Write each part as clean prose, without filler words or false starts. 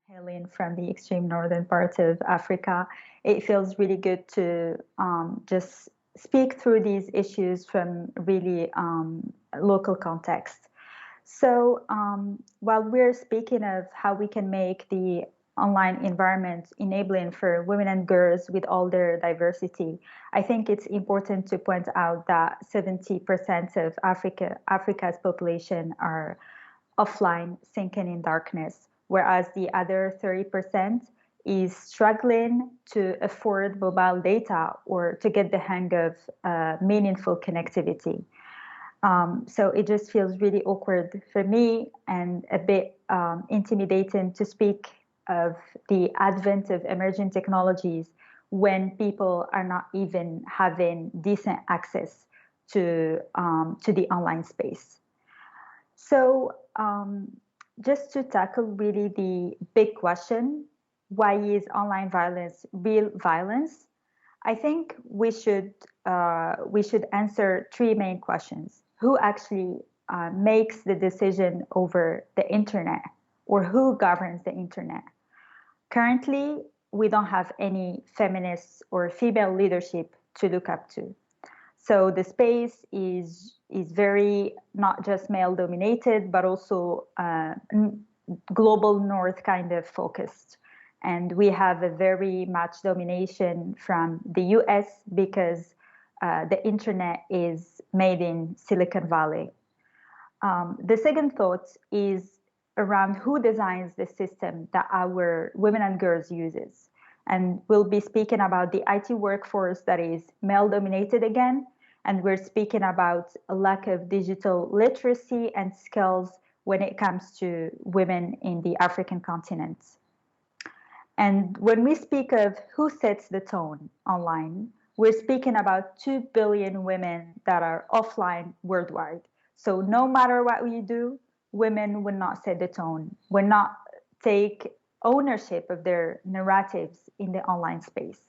Hailing from the extreme northern part of Africa. It feels really good to just speak through these issues from really local context. So, while we're speaking of how we can make the online environment enabling for women and girls with all their diversity, I think it's important to point out that 70% of Africa's population are offline, sinking in darkness, whereas the other 30% is struggling to afford mobile data or to get the hang of meaningful connectivity. So it just feels really awkward for me and a bit intimidating to speak of the advent of emerging technologies when people are not even having decent access to the online space. So, just to tackle really the big question, why is online violence real violence? I think we should answer three main questions: who actually makes the decision over the internet, or who governs the internet? Currently, we don't have any feminists or female leadership to look up to. So the space is very not just male dominated, but also global north kind of focused. And we have a very much domination from the US because the internet is made in Silicon Valley. The second thought is around who designs the system that our women and girls uses. And we'll be speaking about the IT workforce that is male dominated again. And we're speaking about a lack of digital literacy and skills when it comes to women in the African continent. And when we speak of who sets the tone online, we're speaking about 2 billion women that are offline worldwide. So no matter what we do, women will not set the tone, will not take ownership of their narratives in the online space.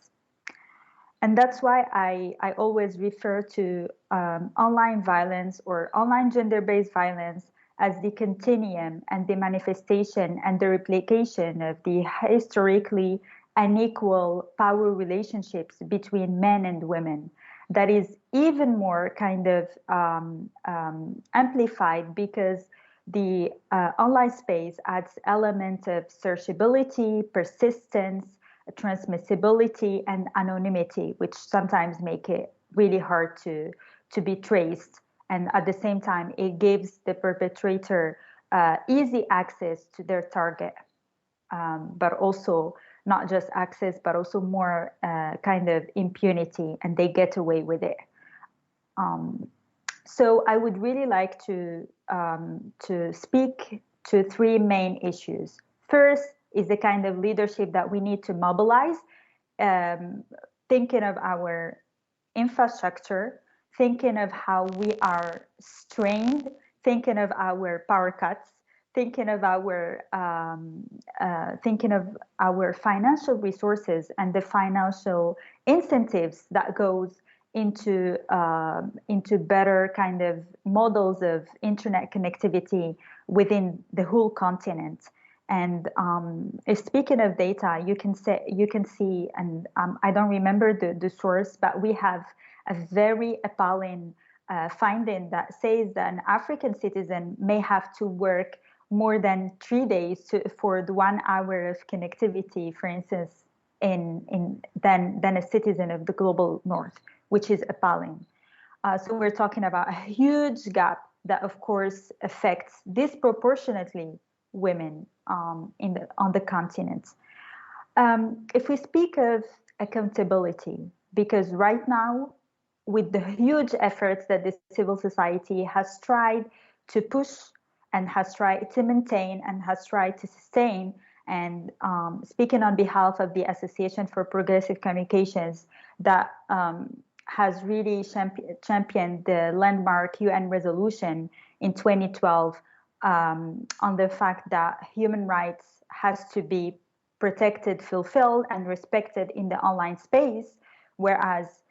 And that's why I always refer to online violence or online gender based violence as the continuum and the manifestation and the replication of the historically unequal power relationships between men and women. That is even more kind of amplified because the online space adds element of searchability, persistence, transmissibility, and anonymity, which sometimes make it really hard to be traced. And at the same time, it gives the perpetrator easy access to their target, but also not just access, but also more kind of impunity, and they get away with it. Um, so I would really like to speak to three main issues. First is the kind of leadership that we need to mobilize, um, thinking of our infrastructure, thinking of how we are strained, thinking of our power cuts, thinking of our financial resources and the financial incentives that goes into better kind of models of internet connectivity within the whole continent. And speaking of data, you can see, and I don't remember the source, but we have a very appalling finding that says that an African citizen may have to work more than 3 days to afford 1 hour of connectivity, for instance, in than a citizen of the global north, which is appalling. So we're talking about a huge gap that, of course, affects disproportionately women on the continent. If we speak of accountability, because right now, with the huge efforts that the civil society has tried to push and has tried to maintain and has tried to sustain, and speaking on behalf of the Association for Progressive Communications, that has really championed the landmark UN resolution in 2012 on the fact that human rights has to be protected, fulfilled, and respected in the online space, whereas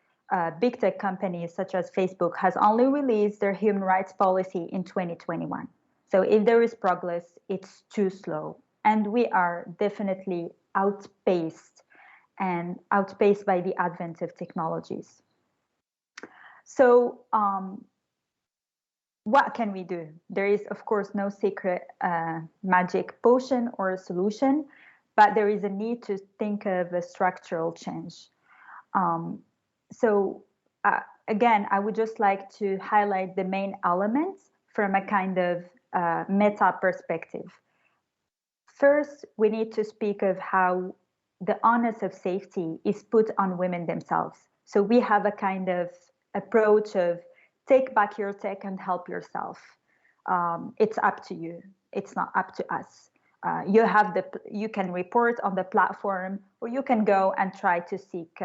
big tech companies such as Facebook has only released their human rights policy in 2021. So if there is progress, it's too slow. and we are definitely outpaced by the advent of technologies. So what can we do? There is, of course, no secret magic potion or a solution, but there is a need to think of a structural change. So again, I would just like to highlight the main elements from a kind of meta perspective. First, we need to speak of how the onus of safety is put on women themselves. So we have a kind of approach of take back your tech and help yourself. It's up to you. It's not up to us. You can report on the platform, or you can go and try to seek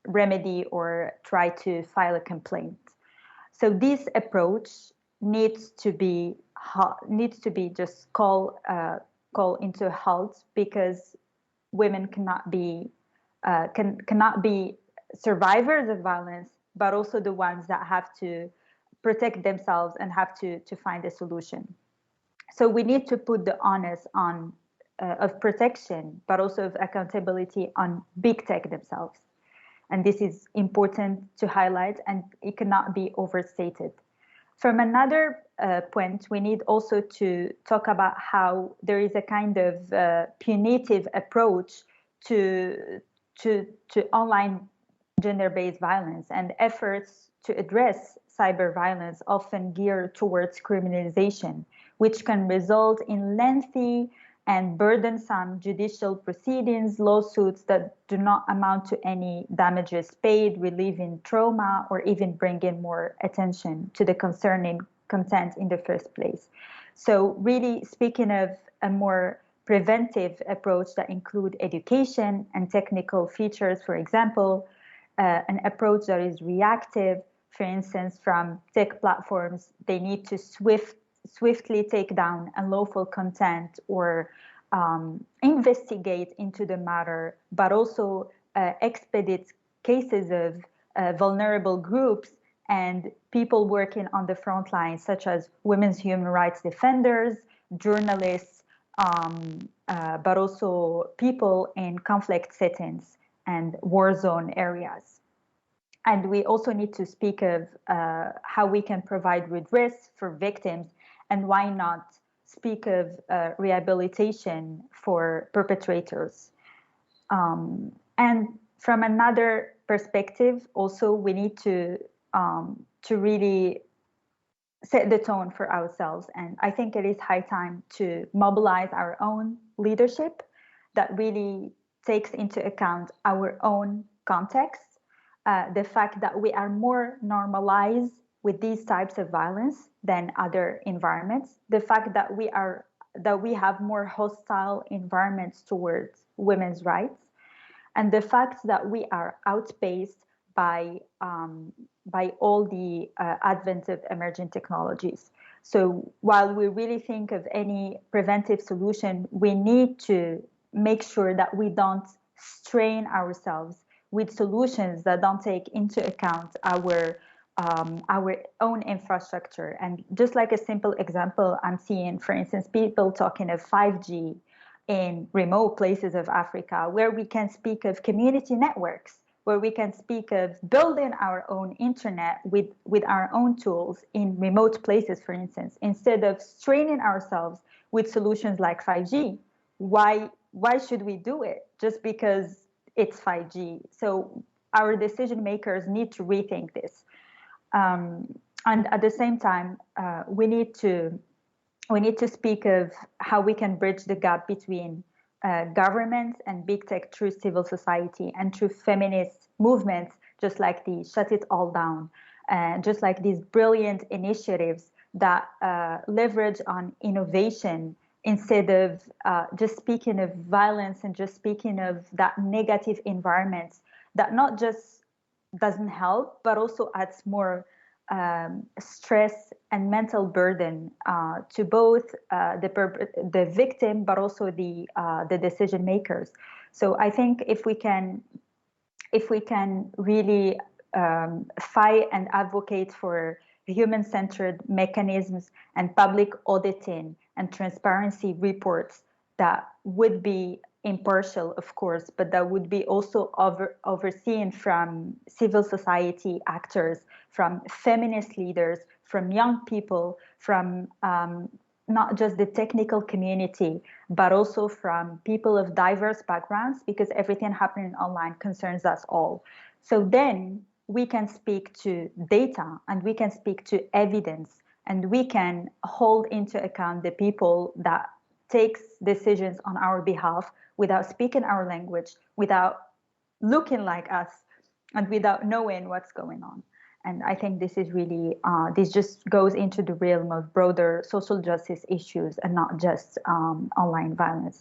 remedy or try to file a complaint. So this approach needs to be just call into halt, because women cannot be survivors of violence, but also the ones that have to protect themselves and have to find a solution. So we need to put the onus on of protection, but also of accountability on big tech themselves. And this is important to highlight, and it cannot be overstated. From another point, we need also to talk about how there is a kind of punitive approach to online gender-based violence, and efforts to address cyber violence often gear towards criminalization, which can result in lengthy and burdensome judicial proceedings, lawsuits that do not amount to any damages paid, relieving trauma, or even bringing more attention to the concerning content in the first place. So really speaking of a more preventive approach that include education and technical features, for example, an approach that is reactive, for instance, from tech platforms, they need to swiftly take down unlawful content or investigate into the matter, but also expedite cases of vulnerable groups and people working on the front lines, such as women's human rights defenders, journalists, but also people in conflict settings and war zone areas. And we also need to speak of how we can provide redress for victims, and why not speak of rehabilitation for perpetrators. And from another perspective, also we need to really set the tone for ourselves. And I think it is high time to mobilize our own leadership that really takes into account our own context, the fact that we are more normalized with these types of violence than other environments, the fact that we have more hostile environments towards women's rights, and the fact that we are outpaced by all the advent of emerging technologies. So while we really think of any preventive solution, we need to make sure that we don't strain ourselves with solutions that don't take into account our own infrastructure. And just like a simple example, I'm seeing, for instance, people talking of 5G in remote places of Africa, where we can speak of community networks, where we can speak of building our own internet with our own tools in remote places, for instance, instead of straining ourselves with solutions like 5G. Why should we do it just because it's 5G? So our decision makers need to rethink this. And at the same time, we need to speak of how we can bridge the gap between governments and big tech through civil society and through feminist movements, just like the Shut It All Down, just like these brilliant initiatives that leverage on innovation instead of just speaking of violence and just speaking of that negative environments that not just doesn't help, but also adds more stress and mental burden to both the victim, but also the decision makers. So I think if we can really fight and advocate for human-centered mechanisms and public auditing and transparency reports that would be impartial, of course, but that would be also overseen from civil society actors, from feminist leaders, from young people, from not just the technical community, but also from people of diverse backgrounds, because everything happening online concerns us all. So then we can speak to data and we can speak to evidence, and we can hold into account the people that takes decisions on our behalf without speaking our language, without looking like us, and without knowing what's going on. And I think this is really, this just goes into the realm of broader social justice issues and not just online violence.